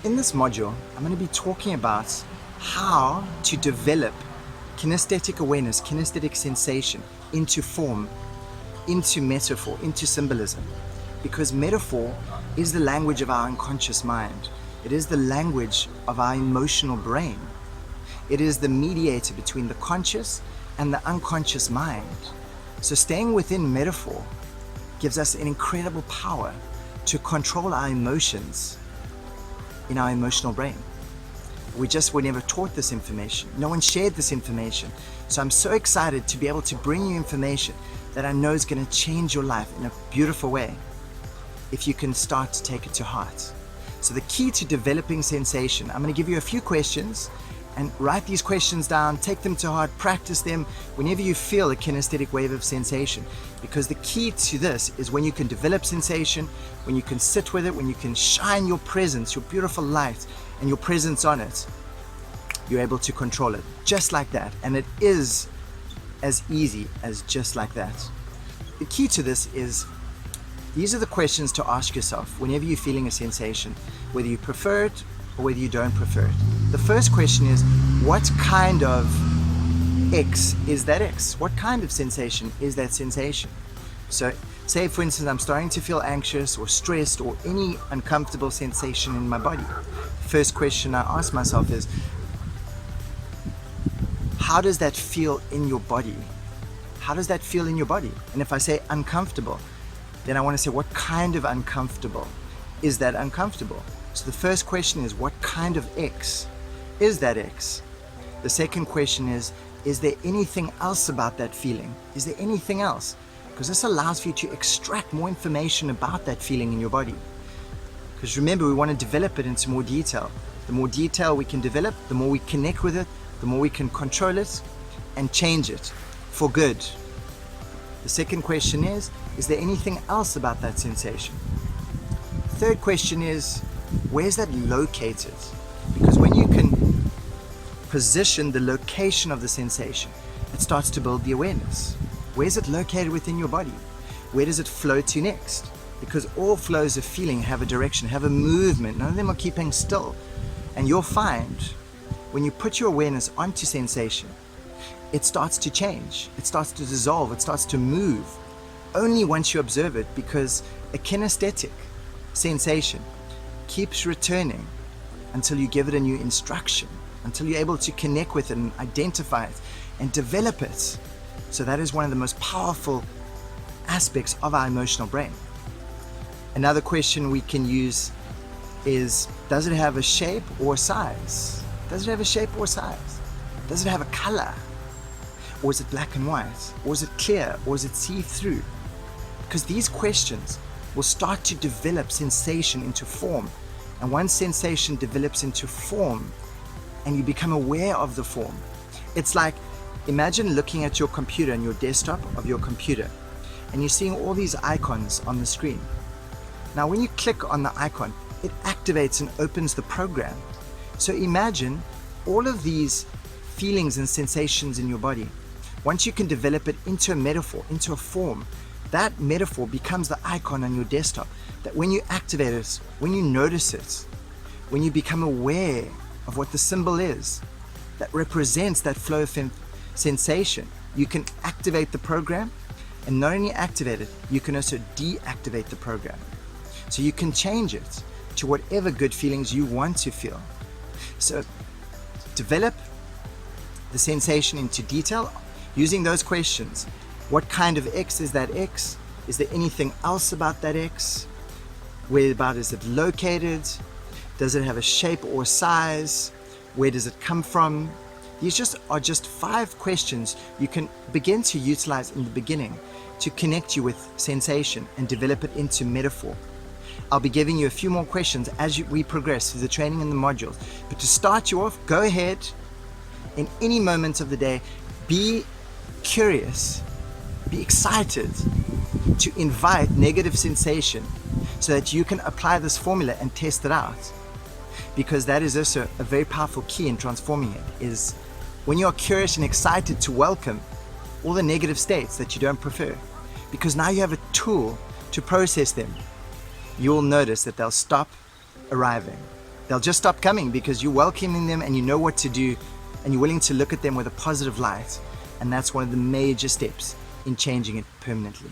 In this module, I'm going to be talking about how to develop kinesthetic awareness, kinesthetic sensation into form, into metaphor, into symbolism. Because metaphor is the language of our unconscious mind. It is the language of our emotional brain. It is the mediator between the conscious and the unconscious mind. So staying within metaphor gives us an incredible power to control our emotions in our emotional brain. We were never taught this information. No one shared this information. So I'm so excited to be able to bring you information that I know is going to change your life in a beautiful way if you can start to take it to heart. So the key to developing sensation, I'm going to give you a few questions and write these questions down, take them to heart, practice them whenever you feel a kinesthetic wave of sensation. Because the key to this is when you can develop sensation, when you can sit with it, when you can shine your presence, your beautiful light and your presence on it, you're able to control it just like that. And it is as easy as just like that. The key to this is, these are the questions to ask yourself whenever you're feeling a sensation, whether you prefer it or whether you don't prefer it. The first question is, what kind of X is that X? What kind of sensation is that sensation? So say for instance, I'm starting to feel anxious or stressed or any uncomfortable sensation in my body. The first question I ask myself is, how does that feel in your body? How does that feel in your body? And if I say uncomfortable, then I want to say, what kind of uncomfortable is that uncomfortable? So the first question is, what kind of X is that X? The second question is there anything else about that feeling? Is there anything else? Because this allows for you to extract more information about that feeling in your body. Because remember, we want to develop it into more detail. The more detail we can develop, the more we connect with it, the more we can control it and change it for good. The second question is there anything else about that sensation? Third question is, where's that located? Because when you can position the location of the sensation, it starts to build the awareness. Where's it located within your body? Where does it flow to next? Because all flows of feeling have a direction, have a movement. None of them are keeping still. And you'll find when you put your awareness onto sensation, it starts to change, it starts to dissolve, it starts to move only once you observe it, because a kinesthetic sensation keeps returning until you give it a new instruction, until you're able to connect with it and identify it and develop it. So that is one of the most powerful aspects of our emotional brain. Another question we can use is, does it have a shape or size? Does it have a shape or size? Does it have a color? Or is it black and white? Or is it clear? Or is it see-through? Because these questions will start to develop sensation into form. And once sensation develops into form and you become aware of the form, it's like, imagine looking at your computer and your desktop of your computer and you're seeing all these icons on the screen. Now when you click on the icon, it activates and opens the program. So imagine all of these feelings and sensations in your body. Once you can develop it into a metaphor, into a form, that metaphor becomes the icon on your desktop, that when you activate it, when you notice it, when you become aware of what the symbol is that represents that flow of sensation, you can activate the program. And not only activate it, you can also deactivate the program. So you can change it to whatever good feelings you want to feel. So develop the sensation into detail using those questions. What kind of X is that X? Is there anything else about that X? Whereabout is it located? Does it have a shape or size? Where does it come from? These are just 5 questions you can begin to utilize in the beginning to connect you with sensation and develop it into metaphor. I'll be giving you a few more questions as we progress through the training and the modules. But to start you off, go ahead in any moment of the day, be curious, be excited to invite negative sensation so that you can apply this formula and test it out. Because that is also a very powerful key in transforming it, is when you are curious and excited to welcome all the negative states that you don't prefer, because now you have a tool to process them, you'll notice that they'll stop arriving. They'll just stop coming because you're welcoming them and you know what to do and you're willing to look at them with a positive light. And that's one of the major steps in changing it permanently.